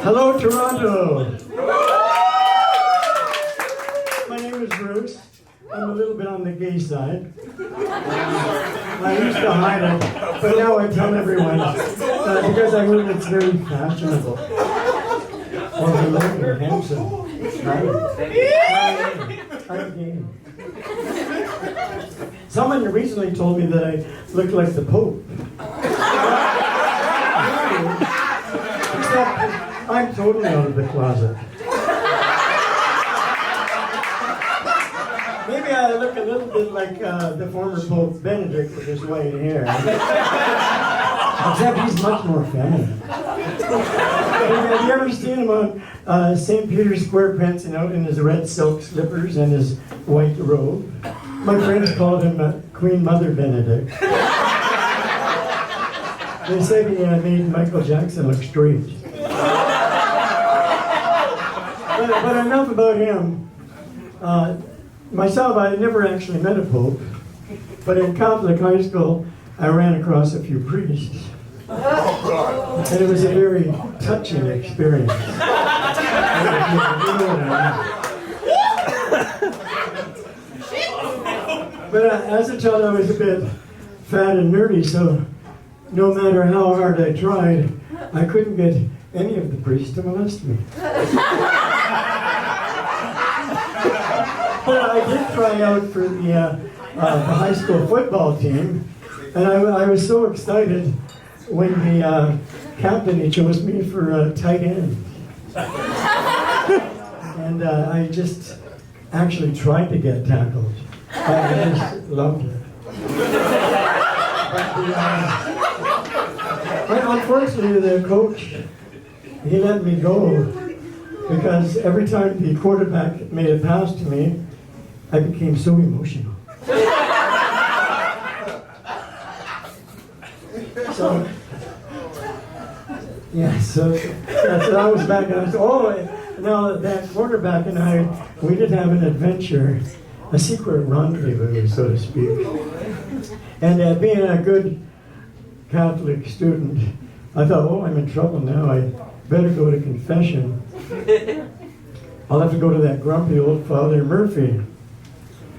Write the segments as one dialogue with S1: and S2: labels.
S1: Hello, Toronto. My name is Bruce. I'm a little bit on the gay side. I used to hide it, but now I tell everyone because I heard it's very fashionable. Or hello, you're handsome. I'm gay. Someone recently told me that I look like the Pope. Except I'm totally out of the closet. Maybe I look a little bit like the former Pope Benedict with his white hair. Except he's much more feminine. Have you ever seen him on St. Peter's Square prancing out in his red silk slippers and his white robe? My friends called him Queen Mother Benedict. They said he made Michael Jackson look straight. But enough about him. Myself, I never actually met a pope, but in Catholic high school, I ran across a few priests. And it was a very touching experience. You know what I mean. But as a child, I was a bit fat and nerdy, so no matter how hard I tried, I couldn't get any of the priests to molest me. But I did try out for the high school football team, and I was so excited when the captain, he chose me for tight end. And I just actually tried to get tackled. I just loved it. But unfortunately, the coach, he let me go because every time the quarterback made a pass to me, I became so emotional. So I was back and I was, now that quarterback and I, we did have an adventure, a secret rendezvous, so to speak. And being a good Catholic student, I thought, I'm in trouble now, I better go to confession. I'll have to go to that grumpy old Father Murphy.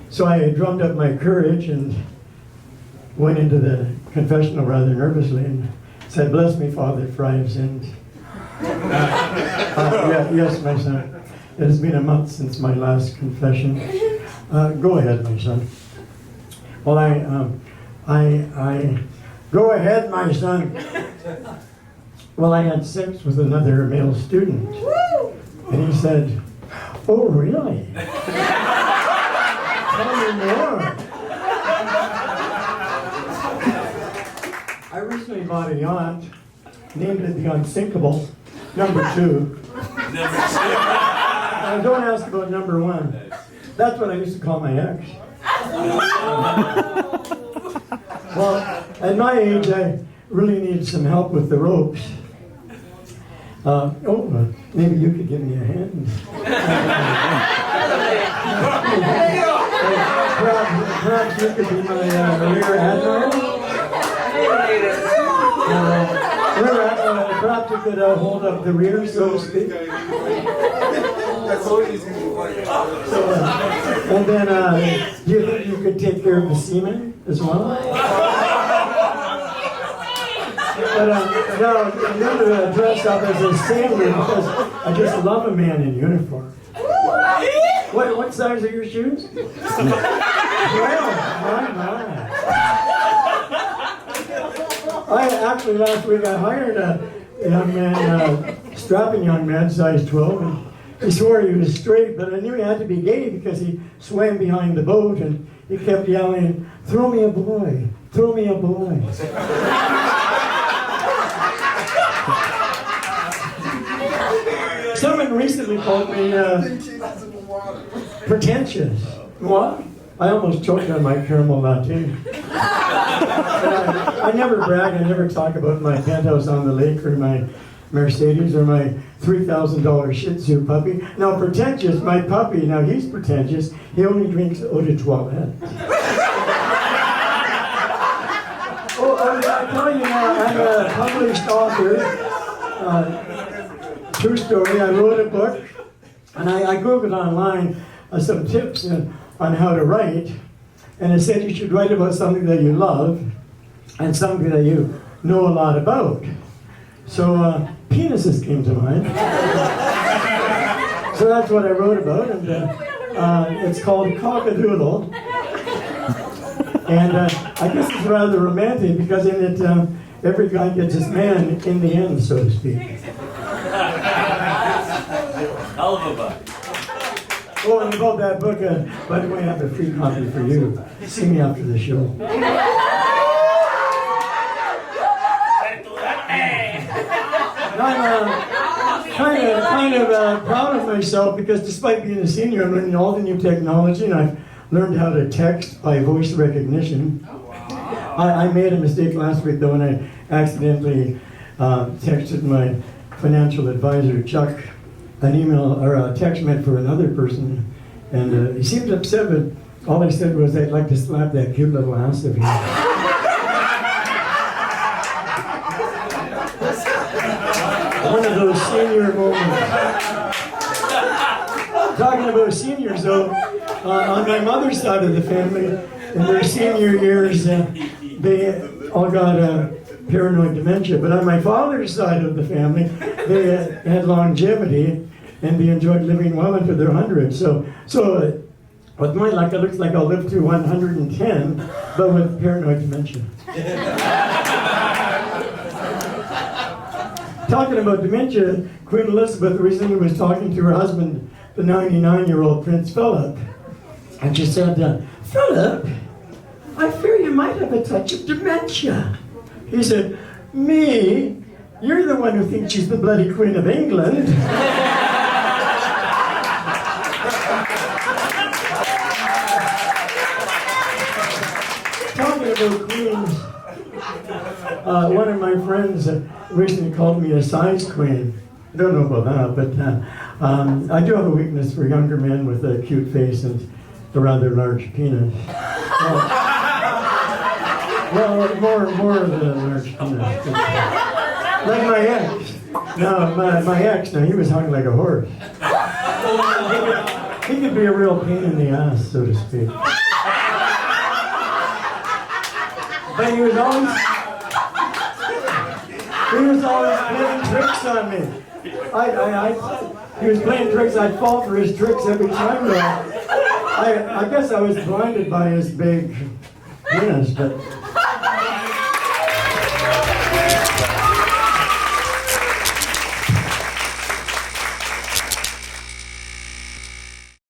S1: So I drummed up my courage and went into the confessional rather nervously and said, "Bless me, Father, for I have sinned." Yes, my son. It has been a month since my last confession. Go ahead, my son. Well, I go ahead, my son. Well, I had sex with another male student. And he said, "Oh, really? Tell me more." I recently bought a yacht, named it the Unsinkable, number 2. Don't ask about number 1. That's what I used to call my ex. Well, at my age, I really need some help with the ropes. Maybe you could give me a hand. Perhaps you could be my rear admiral. Perhaps you could hold up the rear, so to speak. And then, do you think you could take care of the seamen as well? But no, I'm going to dress up as a sailor because I just love a man in uniform. What size are your shoes? Well, Actually, last week I hired a young man, strapping young man, size 12, and he swore he was straight, but I knew he had to be gay because he swam behind the boat and he kept yelling, "Throw me a boy, throw me a boy." Someone recently called me pretentious. What? I almost choked on my caramel latte. I never brag, I never talk about my penthouse on the lake or my Mercedes or my $3,000 Shih Tzu puppy. Now pretentious, my puppy, now he's pretentious, he only drinks eau de toilette. I tell you now, I'm a published author, True story. I wrote a book, and I Googled online some tips on how to write, and it said you should write about something that you love and something that you know a lot about. So penises came to mind. So that's what I wrote about, and it's called Cockadoodle. And I guess it's rather romantic because in it, every guy gets his man in the end, so to speak.
S2: Hell of a book.
S1: Oh, and about that book, by the way, I have a free copy for you. See me after the show. I'm kind of proud of myself because despite being a senior, I'm learning all the new technology, and I've learned how to text by voice recognition. I made a mistake last week, though, and I accidentally texted my financial advisor, Chuck, an email or a text meant for another person, and he seemed upset, but all I said was, I'd like to slap that cute little ass of yours. One of those senior moments. Talking about seniors, though, on my mother's side of the family, in their senior years, they all got paranoid dementia. But on my father's side of the family, they had longevity, and they enjoyed living well into their hundreds. So with my luck, it looks like I'll live to 110, but with paranoid dementia. Talking about dementia, Queen Elizabeth recently was talking to her husband, the 99-year-old Prince Philip, and she said, Philip, I fear you might have a touch of dementia. He said, me? You're the one who thinks she's the bloody Queen of England. Talking about queens, one of my friends recently called me a size queen. I don't know about that, but I do have a weakness for younger men with a cute face and a rather large penis. Well, more of the large penis. Like my ex. No, my ex, now he was hung like a horse. He could be a real pain in the ass, so to speak. But he was always playing tricks on me. He was playing tricks. I'd fall for his tricks every time. I guess I was blinded by his big penis, but